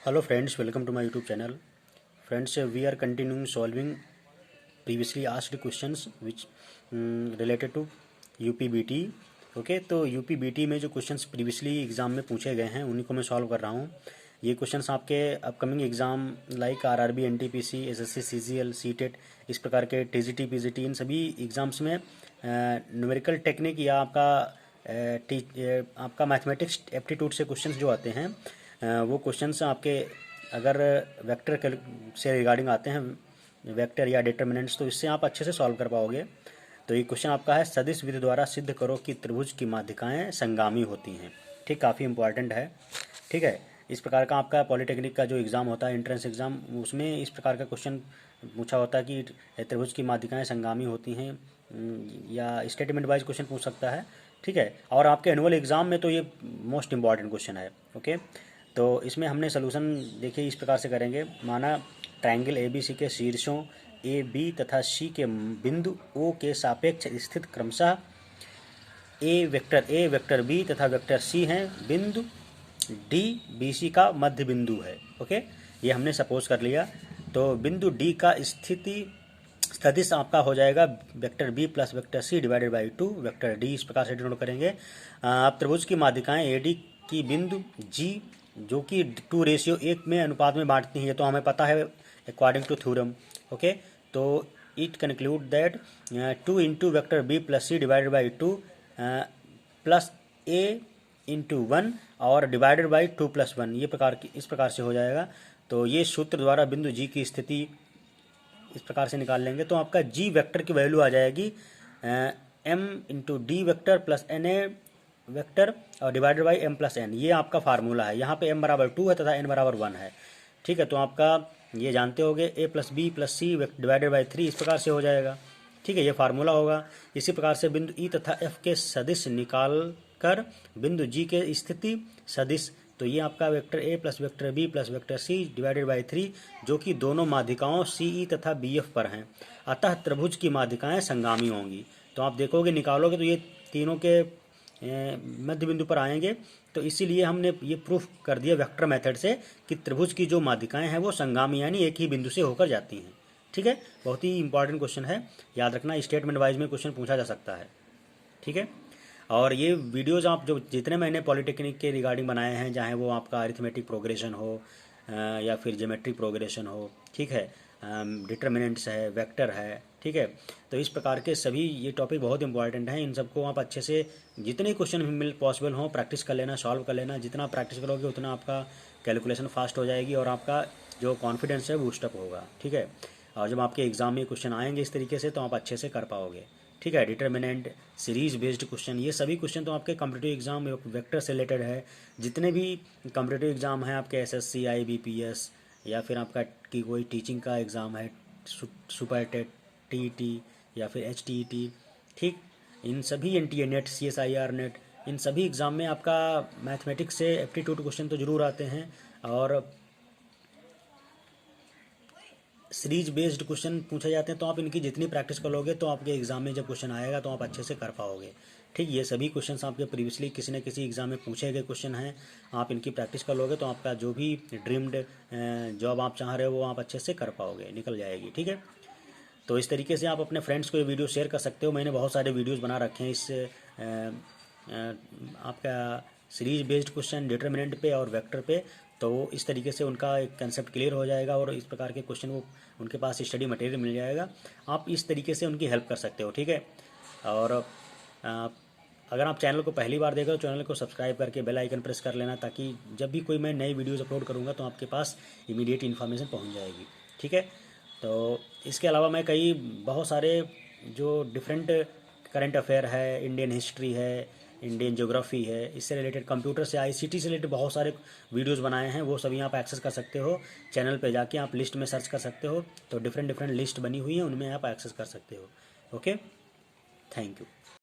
Hello friends, welcome to my YouTube channel. Friends, we are continuing solving previously asked questions which related to UPBT. Okay, तो UPBT में जो questions previously exam में पूछे गए हैं उन्हीं को मैं सॉल्व कर रहा हूँ। ये क्वेश्चंस आपके upcoming exam like RRB, NTPC, SSC, CGL, CTET, इस प्रकार के टीजीटी, पीजीटी, इन सभी एग्ज़ाम्स में न्यूमेरिकल टेक्निक या आपका मैथमेटिक्स एप्टीट्यूड से क्वेश्चंस जो आते हैं वो क्वेश्चंस आपके अगर वेक्टर से रिगार्डिंग आते हैं, वेक्टर या डिटर्मिनेंट्स, तो इससे आप अच्छे से सॉल्व कर पाओगे। तो ये क्वेश्चन आपका है, सदिश विधि द्वारा सिद्ध करो कि त्रिभुज की माध्यिकाएं संगामी होती हैं। ठीक, काफ़ी इंपॉर्टेंट है। ठीक है, इस प्रकार का आपका पॉलिटेक्निक का जो एग्ज़ाम होता है, एंट्रेंस एग्ज़ाम, उसमें इस प्रकार का क्वेश्चन पूछा होता है कि त्रिभुज की माध्यिकाएं संगामी होती हैं, या स्टेटमेंट वाइज क्वेश्चन पूछ सकता है। ठीक है, और आपके एनुअल एग्ज़ाम में तो ये मोस्ट इंपॉर्टेंट क्वेश्चन है। ओके, तो इसमें हमने सोल्यूशन देखिए इस प्रकार से करेंगे। माना ट्रायंगल ABC के शीर्षों AB तथा C के बिंदु O के सापेक्ष स्थित क्रमशः A वेक्टर B तथा वेक्टर C हैं। बिंदु D BC का मध्य बिंदु है। ओके, ये हमने सपोज कर लिया। तो बिंदु D का स्थिति सदिश आपका हो जाएगा vector B plus vector C divided by 2 vector D। इस प्रकार से डिनोट करेंगे। अब त्रिभुज की माध्यिकाएं AD की बिंदु G जो कि 2:1 में अनुपात में बांटती हैं, ये तो हमें पता है अकॉर्डिंग टू थ्योरम। ओके, तो it conclude that 2 into vector B plus C divided by 2 plus A into 1 और डिवाइडेड बाई 2 प्लस 1, इस प्रकार से हो जाएगा। तो ये सूत्र द्वारा बिंदु G की स्थिति इस प्रकार से निकाल लेंगे। तो आपका G वेक्टर की वैल्यू आ जाएगी M into D vector plus NA vector और divided by M plus N। ये आपका फार्मूला है। यहाँ पे M बराबर 2 है तथा N बराबर 1 है। ठीक है, तो आपका ये जानते होगे A plus B plus C divided by 3 इस प्रकार से हो जाएगा। ठीक है, ये फार्मूला होगा। इसी प्रकार से बिंदु E तथा F के सदिश निकाल कर बिंदु G के स्थिति सदिश, तो ये आपका vector A plus vector B plus vector C divided by 3 जो कि दोनों माध्यिकाओं CE तथा BF पर हैं, अतः त्रिभुज की माध्यिकाएं संगामी होंगी। तो आप देखोगे निकालोगे तो ये तीनों के मध्य बिंदु पर आएंगे। तो इसीलिए हमने ये प्रूफ कर दिया वेक्टर मेथड से कि त्रिभुज की जो माध्यिकाएं हैं वो संगामी यानी एक ही बिंदु से होकर जाती हैं। ठीक है, बहुत ही इंपॉर्टेंट क्वेश्चन है, याद रखना। स्टेटमेंट वाइज में क्वेश्चन पूछा जा सकता है। ठीक है, और ये वीडियोज़ आप जो जितने मैंने पॉलिटेक्निक के रिगार्डिंग बनाए हैं, चाहे वो आपका अरिथमेटिक प्रोग्रेशन हो या फिर ज्योमेट्रिक प्रोग्रेशन हो, ठीक है, डिटर्मिनेंट्स है, वेक्टर है, ठीक है, तो इस प्रकार के सभी ये टॉपिक बहुत इंपॉर्टेंट हैं। इन सबको आप अच्छे से जितने क्वेश्चन मिल पॉसिबल हो प्रैक्टिस कर लेना, सॉल्व कर लेना। जितना प्रैक्टिस करोगे उतना आपका कैलकुलेशन फास्ट हो जाएगी और आपका जो कॉन्फिडेंस है बूस्टअप होगा। ठीक है, और जब आपके एग्ज़ाम में क्वेश्चन आएंगे इस तरीके से तो आप अच्छे से कर पाओगे। ठीक है, डिटर्मिनेंट, सीरीज बेस्ड क्वेश्चन, ये सभी क्वेश्चन तो आपके कॉम्पिटिटिव एग्जाम वेक्टर से रिलेटेड है। जितने भी कॉम्पिटिटिव एग्जाम हैं आपके SSC, IBPS या फिर आपका की कोई टीचिंग का एग्ज़ाम है, सुपर टेट, TET या फिर HTET, ठीक, इन सभी NTA नेट, CSIR नेट, इन सभी एग्ज़ाम में आपका मैथमेटिक्स से एप्टीट्यूड क्वेश्चन तो ज़रूर आते हैं और सीरीज बेस्ड क्वेश्चन पूछे जाते हैं। तो आप इनकी जितनी प्रैक्टिस करोगे तो आपके एग्जाम में जब क्वेश्चन आएगा तो आप अच्छे से कर पाओगे। ठीक, ये सभी क्वेश्चंस आपके प्रीवियसली किसी न किसी एग्जाम में पूछे गए क्वेश्चन हैं। आप इनकी प्रैक्टिस कर लोगे तो आपका जो भी ड्रीम्ड जॉब आप चाह रहे हो वो आप अच्छे से कर पाओगे, निकल जाएगी। ठीक है, तो इस तरीके से आप अपने फ्रेंड्स को ये वीडियो शेयर कर सकते हो। मैंने बहुत सारे वीडियोज़ बना रखे हैं इस आपका सीरीज बेस्ड क्वेश्चन, डिटर्मिनेंट पे और वेक्टर पे। तो इस तरीके से उनका एक कंसेप्ट क्लियर हो जाएगा और इस प्रकार के क्वेश्चन वो उनके पास स्टडी मटेरियल मिल जाएगा। आप इस तरीके से उनकी हेल्प कर सकते हो। ठीक है, और अगर आप चैनल को पहली बार देख रहे हो चैनल को सब्सक्राइब करके बेल आइकन प्रेस कर लेना, ताकि जब भी कोई मैं नई वीडियोज़ अपलोड करूँगा तो आपके पास इमीडिएट इन्फॉर्मेशन पहुँच जाएगी। ठीक है, तो इसके अलावा मैं बहुत सारे जो डिफरेंट करंट अफेयर है, इंडियन हिस्ट्री है, इंडियन ज्योग्राफी है, इससे रिलेटेड कंप्यूटर से ICT से रिलेटेड बहुत सारे वीडियोस बनाए हैं, वो सभी आप एक्सेस कर सकते हो। चैनल पे जाके आप लिस्ट में सर्च कर सकते हो, तो डिफरेंट लिस्ट बनी हुई है, उनमें आप एक्सेस कर सकते हो। Okay, thank you.